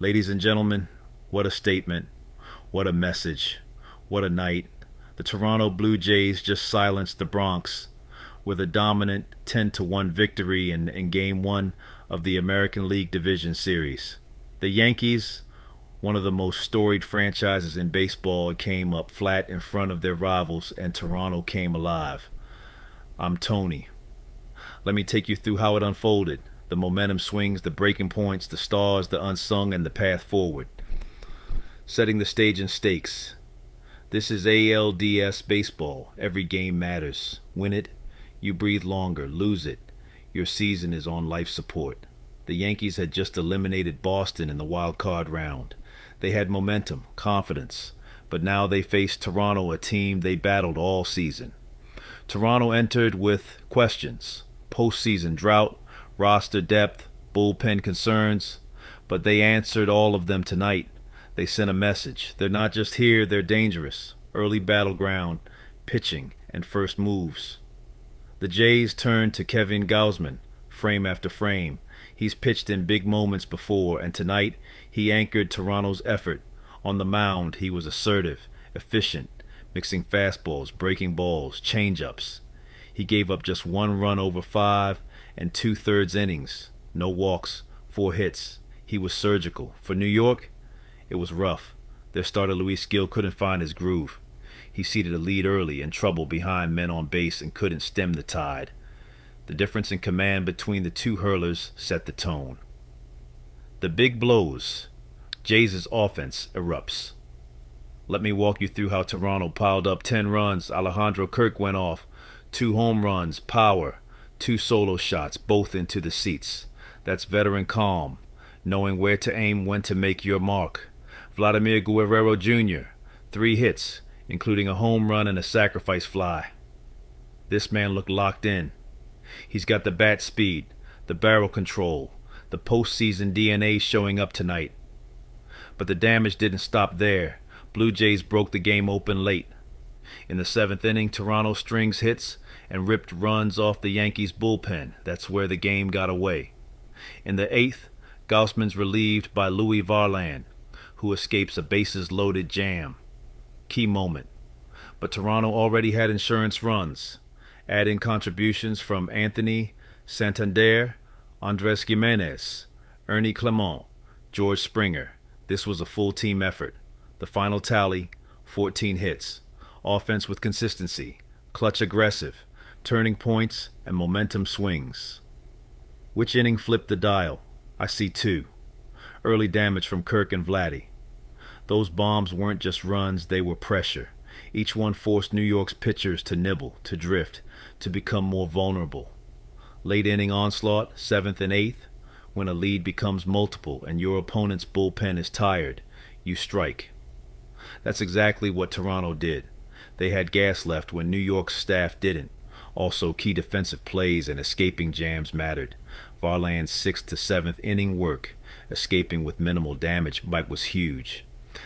Ladies and gentlemen, what a statement, what a message, what a night. The Toronto Blue Jays just silenced the Bronx with a dominant 10-1 victory in Game 1 of the American League Division Series. The Yankees, one of the most storied franchises in baseball, came up flat in front of their rivals, and Toronto came alive. I'm Tony. Let me take you through how it unfolded. The momentum swings, the breaking points, the stars, the unsung, and the path forward. Setting the stage and stakes. This is ALDS baseball. Every game matters. Win it, you breathe longer. Lose it, your season is on life support. The Yankees had just eliminated Boston in the wild card round. They had momentum, confidence, but now they faced Toronto, a team they battled all season. Toronto entered with questions: postseason drought, roster depth, bullpen concerns, but they answered all of them tonight. They sent a message. They're not just here, they're dangerous. Early battleground, pitching, and first moves. The Jays turned to Kevin Gausman, frame after frame. He's pitched in big moments before, and tonight he anchored Toronto's effort. On the mound, he was assertive, efficient, mixing fastballs, breaking balls, change-ups. He gave up just 1 run over 5 and 2/3 innings. No walks, 4 hits. He was surgical. For New York, it was rough. Their starter Luis Gil couldn't find his groove. He ceded a lead early, in trouble behind men on base, and couldn't stem the tide. The difference in command between the two hurlers set the tone. The big blows. Jays' offense erupts. Let me walk you through how Toronto piled up 10 runs. Alejandro Kirk went off. 2 home runs, power. 2 solo shots, both into the seats. That's veteran calm, knowing where to aim, when to make your mark. Vladimir Guerrero Jr., 3 hits, including a home run and a sacrifice fly. This man looked locked in. He's got the bat speed, the barrel control, the postseason DNA showing up tonight. But the damage didn't stop there. Blue Jays broke the game open late. In the 7th inning, Toronto strings hits and ripped runs off the Yankees' bullpen. That's where the game got away. In the 8th, Gausman's relieved by Louis Varland, who escapes a bases-loaded jam. Key moment. But Toronto already had insurance runs. Add in contributions from Anthony Santander, Andres Gimenez, Ernie Clement, George Springer. This was a full team effort. The final tally, 14 hits. Offense with consistency, clutch aggressive, turning points, and momentum swings. Which inning flipped the dial? I see 2. Early damage from Kirk and Vladdy. Those bombs weren't just runs, they were pressure. Each one forced New York's pitchers to nibble, to drift, to become more vulnerable. Late inning onslaught, 7th and 8th, when a lead becomes multiple and your opponent's bullpen is tired, you strike. That's exactly what Toronto did. They had gas left when New York's staff didn't. Also, key defensive plays and escaping jams mattered. Varland's 6th to 7th inning work, escaping with minimal damage, was huge.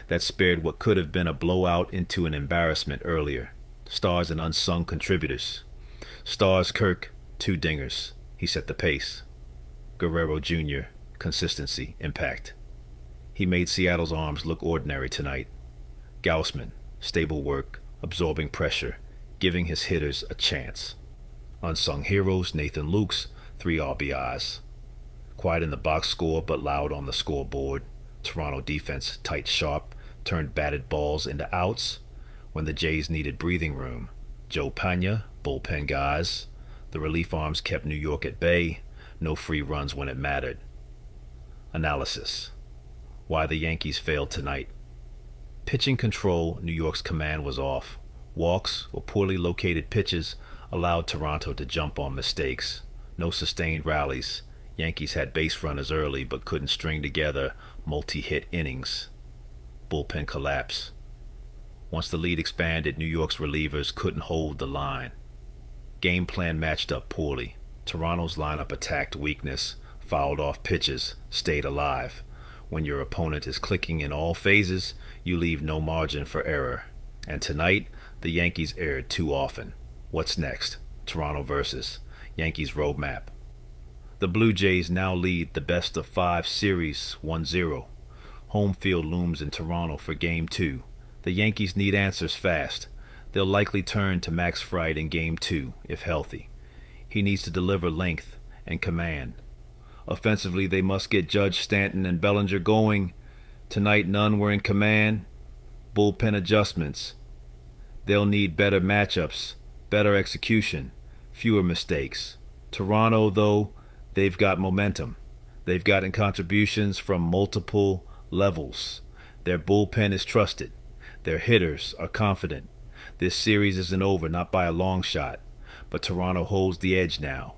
That spared what could have been a blowout into an embarrassment earlier. Stars and unsung contributors. Stars Kirk, 2 dingers. He set the pace. Guerrero Jr., consistency, impact. He made Seattle's arms look ordinary tonight. Gausman, stable work, absorbing pressure, giving his hitters a chance. Unsung heroes, Nathan Lukes, 3 RBIs. Quiet in the box score, but loud on the scoreboard. Toronto defense, tight, sharp, turned batted balls into outs when the Jays needed breathing room. Joe Pena, bullpen guys. The relief arms kept New York at bay. No free runs when it mattered. Analysis. Why the Yankees failed tonight. Pitching control, New York's command was off. Walks or poorly located pitches allowed Toronto to jump on mistakes. No sustained rallies. Yankees had base runners early but couldn't string together multi-hit innings. Bullpen collapse. Once the lead expanded, New York's relievers couldn't hold the line. Game plan matched up poorly. Toronto's lineup attacked weakness, fouled off pitches, stayed alive. When your opponent is clicking in all phases, you leave no margin for error. And tonight, the Yankees erred too often. What's next? Toronto versus Yankees roadmap. The Blue Jays now lead the best-of-5 series 1-0. Home field looms in Toronto for Game 2. The Yankees need answers fast. They'll likely turn to Max Fried in Game 2, if healthy. He needs to deliver length and command. Offensively, they must get Judge, Stanton, and Bellinger going. Tonight, none were in command. Bullpen adjustments. They'll need better matchups, better execution, fewer mistakes. Toronto, though, they've got momentum. They've gotten contributions from multiple levels. Their bullpen is trusted. Their hitters are confident. This series isn't over, not by a long shot, but Toronto holds the edge now.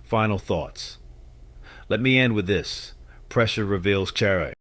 Final thoughts. Let me end with this. Pressure reveals character.